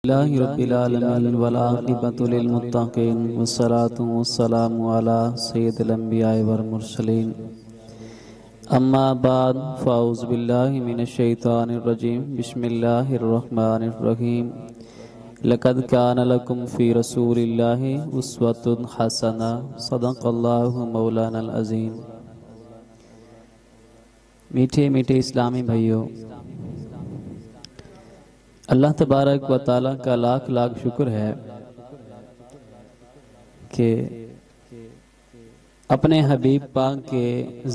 اللہ رب العالمین والعاقبۃ للمتقین والصلاة والسلام علی سید الانبیاء والمرسلین اما بعد فاعوذ باللہ من الشیطان الرجیم بسم اللہ الرحمن الرحیم لقد کان لکم فی رسول اللہ اسوۃ حسنہ صدق اللہ مولانا العظیم۔ میٹھے میٹھے اسلامی بھائیوں، اللہ تبارک و تعالیٰ کا لاکھ لاکھ شکر ہے کہ اپنے حبیب پاک کے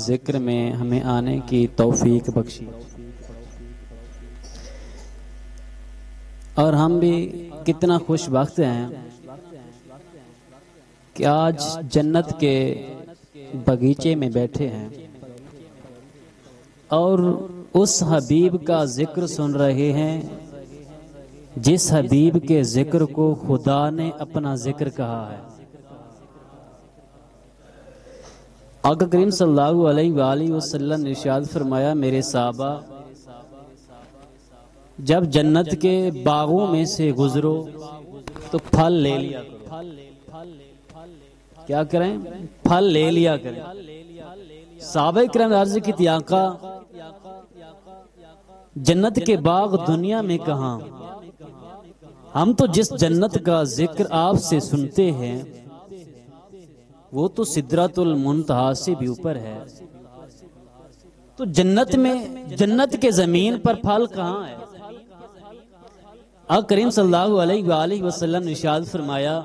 ذکر میں ہمیں آنے کی توفیق بخشی، اور ہم بھی کتنا خوش بخت ہیں کہ آج جنت کے باغیچے میں بیٹھے ہیں اور اس حبیب کا ذکر سن رہے ہیں جس حبیب کے ذکر کو خدا نے اپنا ذکر کہا ہے۔ آقا کریم صلی اللہ علیہ وآلہ وسلم نے ارشاد فرمایا، میرے صحابہ جب جنت کے باغوں میں سے گزرو تو پھل لے لیا کرو۔ کیا کریں؟ پھل لے لیا کریں۔ صحابہ کرام نے عرض کی تھی، آقا جنت کے باغ دنیا میں کہاں؟ ہم تو جس جنت کا ذکر آپ سے سنتے ہیں وہ تو سدرۃ المنتہا سے بھی اوپر ہے، تو جنت میں جنت کے زمین پر پھل کہاں ہے؟ آقا کریم صلی اللہ علیہ وآلہ وسلم نے ارشاد فرمایا،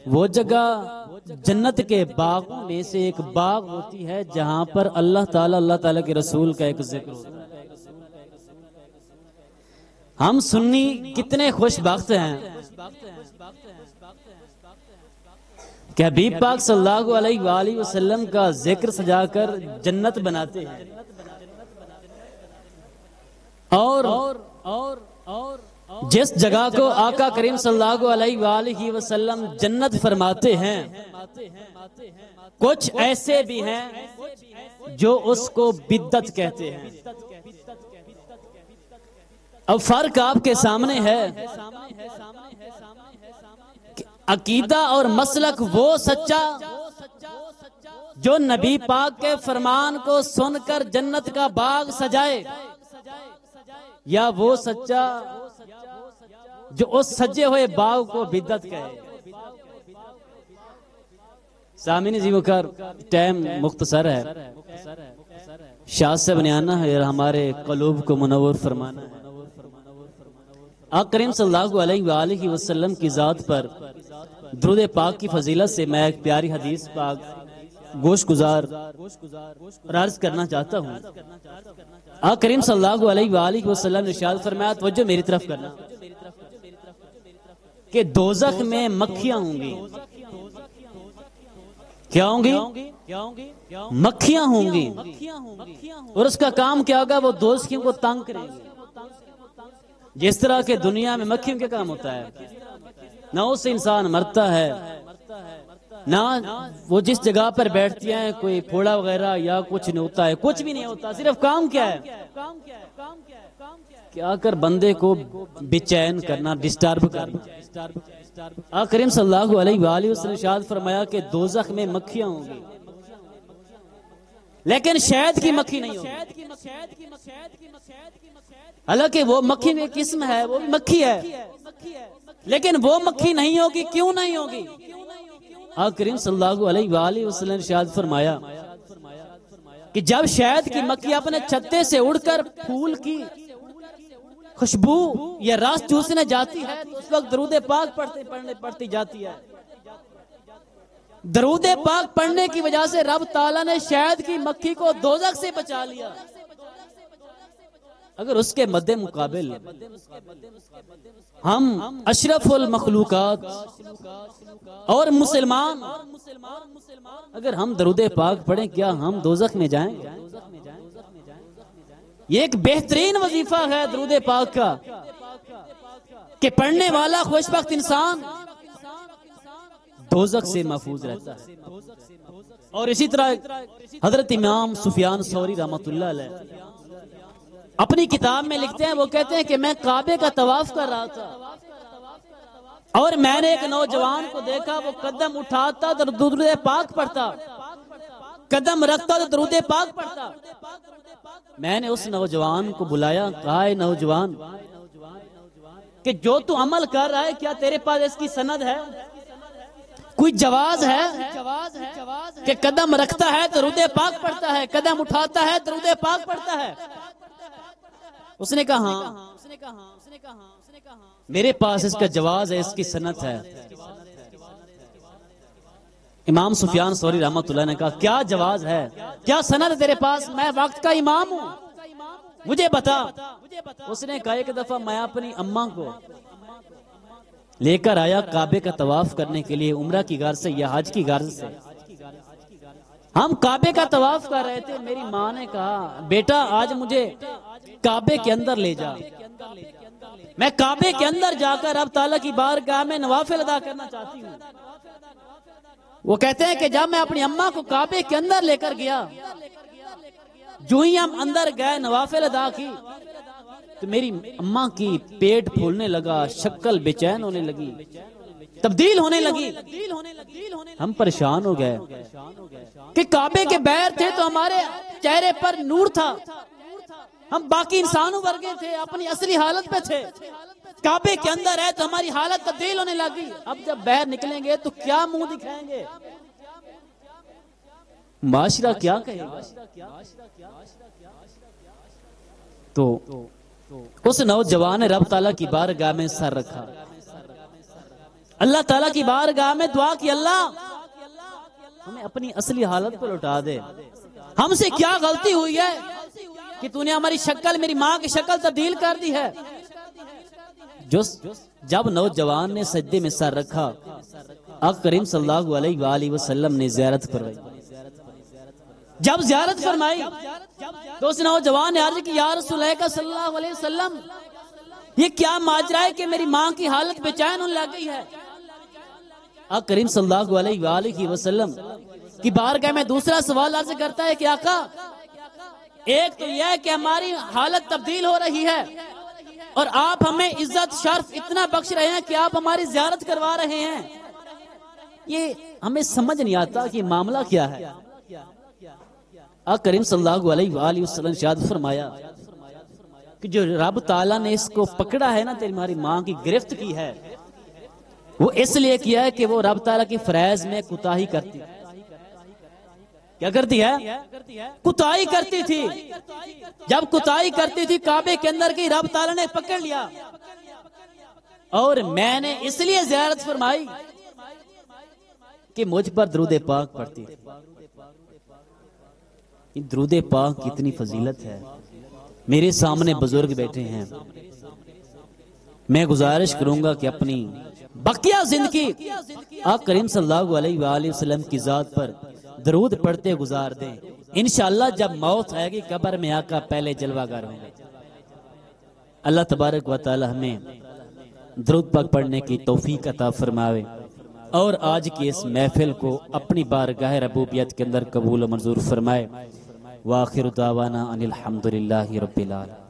وہ جگہ جنت کے باغوں میں سے ایک باغ ہوتی ہے جہاں پر اللہ تعالیٰ کے رسول کا ایک ذکر ہوتا ہے۔ ہم سنی کتنے خوش بخت ہیں کہ حبیب پاک صلی اللہ علیہ وآلہ وسلم کا ذکر سجا کر جنت بناتے ہیں، اور جس جگہ کو آقا کریم صلی اللہ علیہ وآلہ وسلم جنت فرماتے ہیں، کچھ ایسے بھی ہیں جو اس کو بدعت کہتے ہیں۔ اب فرق آپ کے سامنے ہے کہ عقیدہ اور مسلک وہ سچا جو نبی پاک کے فرمان کو سن کر جنت کا باغ سجائے، یا وہ سچا جو اس سجے ہوئے باغ کو بدعت کہے۔ سامعین عزیز وقار، ٹائم مختصر ہے، شاہ سے بنیانا ہے اور ہمارے قلوب کو منور فرمانا ہے۔ آقا کریم صلی اللہ علیہ وآلہ وسلم کی ذات پر درود پاک کی فضیلت سے میں ایک پیاری حدیث پاک گوش گزار اور عرض کرنا چاہتا ہوں۔ آقا کریم صلی اللہ علیہ وآلہ وسلم نے ارشاد فرمایا، توجہ میری طرف کرنا، کہ دوزخ میں مکھیاں ہوں گی۔ کیا ہوں گی؟ مکھیاں ہوں گی، اور اس کا کام کیا ہوگا؟ وہ دوزخیوں کو تنگ کریں گے۔ جس طرح کے دنیا میں مکھیوں کے کام ہوتا ہے، نہ اس سے انسان مرتا ہے، نہ وہ جس جگہ پر بیٹھتی ہیں کوئی پھوڑا وغیرہ یا کچھ نہیں ہوتا ہے، کچھ بھی نہیں ہوتا، صرف کام کیا ہے؟ کیا کر بندے کو بے چین کرنا، ڈسٹرب کرنا۔ آقا کریم صلی اللہ علیہ وآلہ وسلم نے ارشاد فرمایا کہ دوزخ میں مکھیاں ہوں گی، لیکن شہد کی مکھی نہیں ہوگی۔ حالانکہ وہ مکھی میں قسم ہے، وہ بھی مکھی ہے، لیکن وہ مکھی نہیں ہوگی۔ کیوں نہیں ہوگی؟ آقا کریم صلی اللہ علیہ وآلہ وسلم نے ارشاد فرمایا کہ جب شہد کی مکھی اپنے چھتے سے اڑ کر پھول کی خوشبو یا رس چوسنے جاتی ہے تو اس وقت درود پاک پڑھتی جاتی ہے۔ درود پاک پڑھنے کی وجہ سے رب تعالیٰ نے شہد کی مکھی کو دوزخ سے بچا لیا۔ اگر اس کے مد مقابل ہم اشرف المخلوقات اور مسلمان اگر ہم درود پاک پڑھیں، کیا ہم دوزخ میں جائیں؟ یہ ایک بہترین وظیفہ ہے درود پاک کا کہ پڑھنے والا خوشبخت انسان دوزخ سے محفوظ رہتا ہے۔ اور اسی طرح حضرت امام سفیان ثوری رحمۃ اللہ علیہ اپنی کتاب میں لکھتے ہیں، وہ کہتے ہیں کہ میں کعبے کا طواف کر رہا تھا اور میں نے ایک نوجوان کو دیکھا، وہ قدم اٹھاتا تو درود پاک پڑھتا، قدم رکھتا تو درود پاک پڑھتا۔ میں نے اس نوجوان کو بلایا، کہا اے نوجوان کہ جو تو عمل کر رہا ہے کیا تیرے پاس اس کی سند ہے؟ کوئی جواز ہے کہ قدم رکھتا ہے درود پاک پڑھتا ہے، قدم اٹھاتا ہے درود پاک پڑھتا ہے؟ اس نے کہا ہاں، میرے پاس اس کا جواز ہے، اس کی سند ہے۔ امام سفیان ثوری رحمۃ اللہ نے کہا کیا جواز ہے، کیا سند ہے تیرے پاس؟ میں وقت کا امام ہوں، مجھے بتا۔ اس نے کہا ایک دفعہ میں اپنی اماں کو لے کر آیا کعبے کا طواف کرنے کے لیے، عمرہ کی غرض سے یا حج کی غرض سے۔ ہم کعبے کا طواف کر رہے تھے، میری ماں نے کہا بیٹا آج مجھے کعبے کے اندر لے جا، میں کعبے کے اندر جا کر رب تعالیٰ کی بارگاہ میں نوافل ادا کرنا چاہتی ہوں۔ وہ کہتے ہیں کہ جب میں اپنی اماں کو کعبے کے اندر لے کر گیا، جو ہی ہم اندر گئے نوافل ادا کی تو میری اماں کی پیٹ پھولنے لگا، شکل بے چین ہونے لگی، تبدیل ہونے لگی۔ ہم پریشان ہو گئے کہ کعبے کے بیر تھے تو ہمارے چہرے پر نور تھا، ہم باقی انسانوں ورگے تھے، اپنی اصلی حالت پہ تھے، کعبے کے اندر ہے تو ہماری حالت تبدیل ہونے لگی۔ اب جب باہر نکلیں گے تو کیا منہ دکھائیں گے، معاشرہ کیا کہے گا؟ تو اس نوجوان نے رب تعالیٰ کی بارگاہ میں سر رکھا، اللہ تعالیٰ کی بارگاہ میں دعا کی اللہ ہمیں اپنی اصلی حالت پر لوٹا دے، ہم سے کیا غلطی ہوئی ہے کہ تو نے ہماری شکل، میری ماں کی شکل تبدیل کر دی ہے۔ جب نوجوان نے سجدے میں سر رکھا، آقا کریم صلی اللہ علیہ وآلہ وسلم نے زیارت فرمائی۔ جب زیارت فرمائی تو اس نوجوان نے عرض کی یا رسول اللہ صلی اللہ علیہ وسلم یہ کیا ماجرا ہے کہ میری ماں کی حالت بے چین ہونے لگ گئی ہے؟ آقا کریم صلی اللہ علیہ وآلہ وسلم کی بارگاہ میں دوسرا سوال عرض کرتا ہے کہ آقا ایک تو یہ ہے کہ ہماری حالت تبدیل ہو رہی ہے اور آپ ہمیں عزت شرف اتنا بخش رہے ہیں کہ آپ ہماری زیارت کروا رہے ہیں، یہ ہمیں سمجھ نہیں آتا کہ معاملہ کیا ہے۔ آقا کریم صلی اللہ علیہ وآلہ وسلم نے ارشاد فرمایا کہ جو رب تعالیٰ نے اس کو پکڑا ہے نا، تمہاری ماں کی گرفت کی ہے، وہ اس لیے کیا ہے کہ وہ رب تعالیٰ کی فرائض میں کوتاہی کرتی، کیا کرتی ہے؟ کوتاہی کرتی تھی۔ جب کوتاہی کرتی تھی کعبے کے اندر کی، رب تعالیٰ نے پکڑ لیا اور میں نے اس لیے زیارت فرمائی کہ مجھ پر درود پاک پڑھتی تھی۔ درود پاک کی اتنی فضیلت ہے، میرے سامنے بزرگ بیٹھے ہیں، میں گزارش کروں گا کہ اپنی بقیہ زندگی آقا کریم صلی اللہ علیہ وآلہ وسلم کی ذات پر درود پڑھتے گزار دیں، انشاءاللہ جب موت آئے گی قبر میں آقا پہلے جلوہ گر ہوں گے۔ اللہ تبارک و تعالی ہمیں درود پاک پڑھنے کی توفیق عطا فرماوے اور آج کی اس محفل کو اپنی بارگاہ ربوبیت کے اندر قبول و منظور فرمائے۔ وآخر دعوانا ان الحمدللہ رب العالمین۔